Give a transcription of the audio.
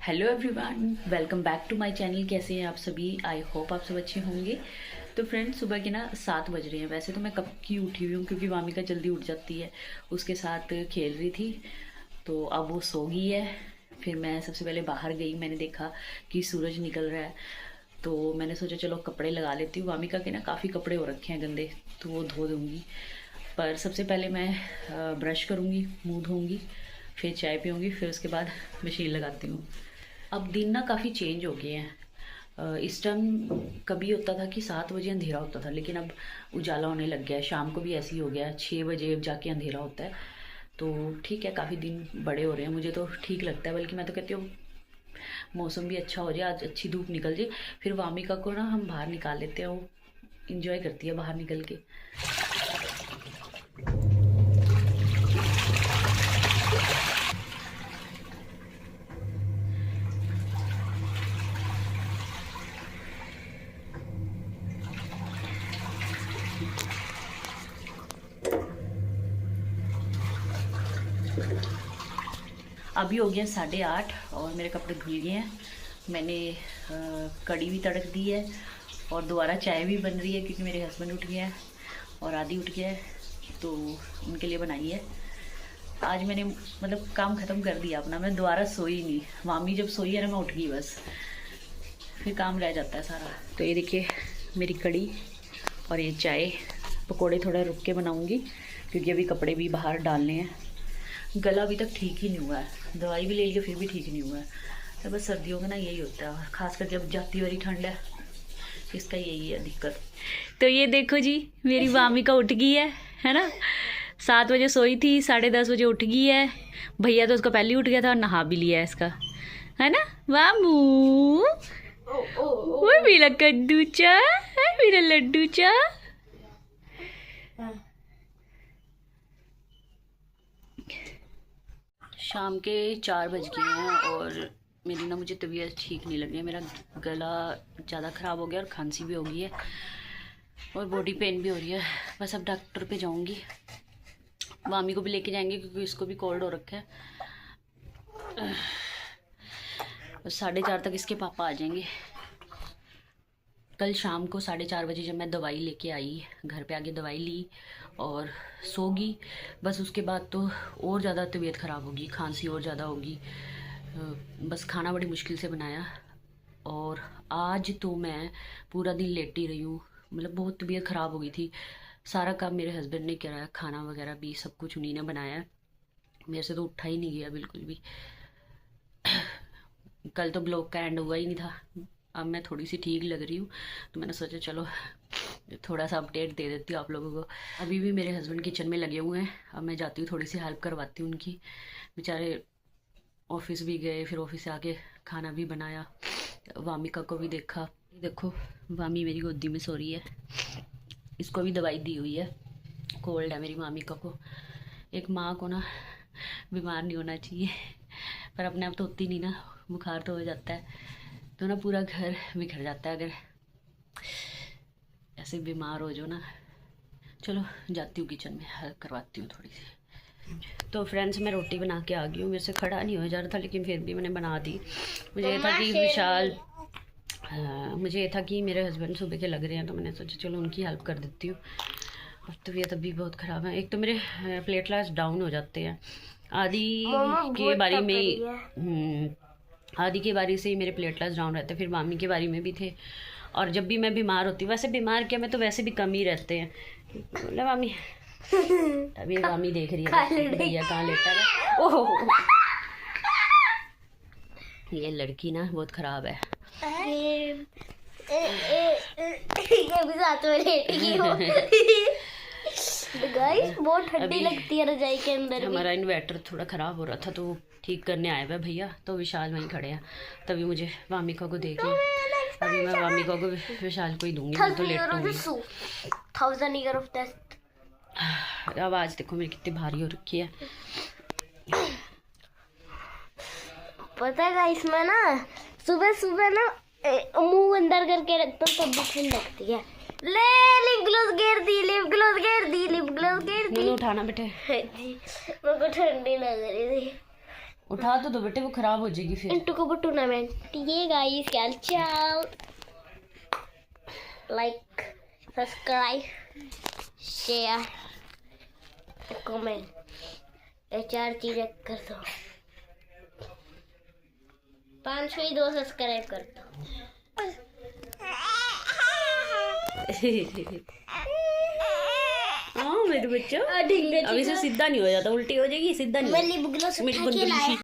Hello everyone, welcome back to my channel. कैसे हैं आप सभी? आई होप आप सब अच्छे होंगे। तो फ्रेंड्स, सुबह के ना 7 बज रहे हैं। वैसे तो मैं कब की उठी हुई हूँ क्योंकि वामिका जल्दी उठ जाती है, उसके साथ खेल रही थी। तो अब वो सो गई है। फिर मैं सबसे पहले बाहर गई, मैंने देखा कि सूरज निकल रहा है तो मैंने सोचा चलो कपड़े लगा लेती हूँ। वामिका के ना काफ़ी कपड़े हो रखे हैं गंदे, तो वो धो दूँगी। पर सबसे पहले मैं ब्रश करूँगी, मुँह धोऊँगी, फिर चाय पीऊँगी, फिर उसके बाद मशीन लगाती हूँ। अब दिन ना काफ़ी चेंज हो गए हैं। इस टाइम कभी होता था कि 7 बजे अंधेरा होता था, लेकिन अब उजाला होने लग गया है। शाम को भी ऐसे ही हो गया है, 6 बजे जाके अंधेरा होता है। तो ठीक है, काफ़ी दिन बड़े हो रहे हैं, मुझे तो ठीक लगता है। बल्कि मैं तो कहती हूँ मौसम भी अच्छा हो जाए, आज अच्छी धूप निकल जाए, फिर वामिका को ना हम बाहर निकाल लेते हैं। वो इंजॉय करती है बाहर निकल के। अभी हो गया 8:30 और मेरे कपड़े धुल गए हैं। मैंने कड़ी भी तड़क दी है और दोबारा चाय भी बन रही है क्योंकि मेरे हस्बैंड उठ गए हैं और आदि उठ गया है, तो उनके लिए बनाई है। आज मैंने मतलब काम ख़त्म कर दिया अपना। मैं दोबारा सोई नहीं। मामी जब सोई है ना, मैं उठ गई बस, फिर काम रह जाता है सारा। तो ये देखिए मेरी कड़ी और ये चाय। पकोड़े थोड़ा रुक के बनाऊँगी क्योंकि अभी कपड़े भी बाहर डालने हैं। गला अभी तक ठीक ही नहीं हुआ है, दवाई भी ले लिया फिर भी ठीक नहीं हुआ है। तो बस सर्दियों में ना यही होता है, खासकर जब जाती वाली ठंड है, इसका यही है दिक्कत। तो ये देखो जी, मेरी वामिका उठ गई है ना। 7 बजे सोई थी, 10:30 बजे उठ गई है। भैया तो उसका पहले ही उठ गया था और नहा भी लिया है इसका, है ना वामू। वो मेरा कद्दू चा है, मेरा लड्डू चा। शाम के 4 बज गए हैं और मेरी ना मुझे तबीयत ठीक नहीं लग रही है। मेरा गला ज़्यादा ख़राब हो गया और खांसी भी हो गई है और बॉडी पेन भी हो रही है। बस अब डॉक्टर पे जाऊंगी। मामी को भी लेके जाएंगे क्योंकि इसको भी कोल्ड हो रखा है। 4:30 तक इसके पापा आ जाएंगे। कल शाम को 4:30 बजे जब मैं दवाई लेके आई, घर पे आके दवाई ली और सोगी, बस उसके बाद तो और ज़्यादा तबीयत ख़राब होगी, खांसी और ज़्यादा होगी। बस खाना बड़ी मुश्किल से बनाया और आज तो मैं पूरा दिन लेटी रही हूँ। मतलब बहुत तबीयत ख़राब हो गई थी। सारा काम मेरे हस्बैंड ने किया है, खाना वगैरह भी सब कुछ उन्हीं ने बनाया है। मेरे से तो उठा ही नहीं गया बिल्कुल भी। कल तो ब्लॉग का एंड हुआ ही नहीं था। अब मैं थोड़ी सी ठीक लग रही हूँ तो मैंने सोचा चलो थोड़ा सा अपडेट दे देती हूँ आप लोगों को। अभी भी मेरे हस्बैंड किचन में लगे हुए हैं। अब मैं जाती हूँ, थोड़ी सी हेल्प करवाती हूँ उनकी। बेचारे ऑफिस भी गए, फिर ऑफिस से आके खाना भी बनाया, वामिका को भी देखा। देखो वामी मेरी गोदी में सो रही है, इसको भी दवाई दी हुई है, कोल्ड है मेरी मामिका को। एक माँ को ना बीमार नहीं होना चाहिए, पर अपने आप तो होती नहीं ना, बुखार तो हो जाता है तो ना पूरा घर बिखर जाता है अगर ऐसे बीमार हो जो ना। चलो जाती हूँ किचन में, हेल्प करवाती हूँ थोड़ी सी। तो फ्रेंड्स, मैं रोटी बना के आ गई हूँ। मेरे से खड़ा नहीं हो जा रहा था लेकिन फिर भी मैंने बना दी। मुझे ये था कि विशाल मुझे ये था कि मेरे हस्बैंड सुबह के लग रहे हैं तो मैंने सोचा चलो उनकी हेल्प कर देती हूँ। और तबीयत अभी बहुत ख़राब है। एक तो मेरे प्लेटलेट्स डाउन हो जाते हैं। आदि के बारी में आदि के बारी से ही मेरे प्लेटलेट्स डाउन रहते हैं, फिर मामी के बारी में भी थे। और जब भी मैं बीमार होती हूँ, वैसे बीमार क्या, मैं तो वैसे भी कम ही रहते हैं। बोला मामी, अभी मामी देख रही है भैया कहाँ लेटा है। ओह, ये लड़की ना बहुत ख़राब है। ये भी साथ में लेटी हो। गाइस बहुत ठंडी लगती है रजाई के अंदर। हमारा इन्वर्टर थोड़ा ख़राब हो रहा था तो ठीक करने आए हुए भैया, तो विशाल वहीं खड़े हैं। तभी मुझे वामिका को देख लिया। अभी मैं वामिका को विशाल को ही दूंगी, मैं तो लेटूंगी। 1000 ईयर ऑफ टेस्ट। आवाज़ देखो मेरी कितनी भारी हो रखी है। पता है गाइस, मैं ना सुबह सुबह ना मुंह अंदर करके रखता हूँ तब भी ठंड लगती है। ले लिप ग्लोस गिर दी, लिप ग्लोस गिर दी, लिप ग्लोस गिर दी। मैंने उठाना बेटे जी, मेरे को ठंडी लग रही थी। उठा तो दो बेटे, वो खराब हो जाएगी फिर। इंटू कबूतर टूर्नामेंट। ये गाइस क्या चाल, लाइक सब्सक्राइब शेयर कमेंट, ये 4 चीजें कर दो। 5 ही 2 सब्सक्राइब कर दो। हाँ मेरे बच्चों, अब इसे सीधा नहीं हो जाता, उल्टी हो जाएगी, सीधा नहीं। मैं लिप ग्लॉस उठा के लाया।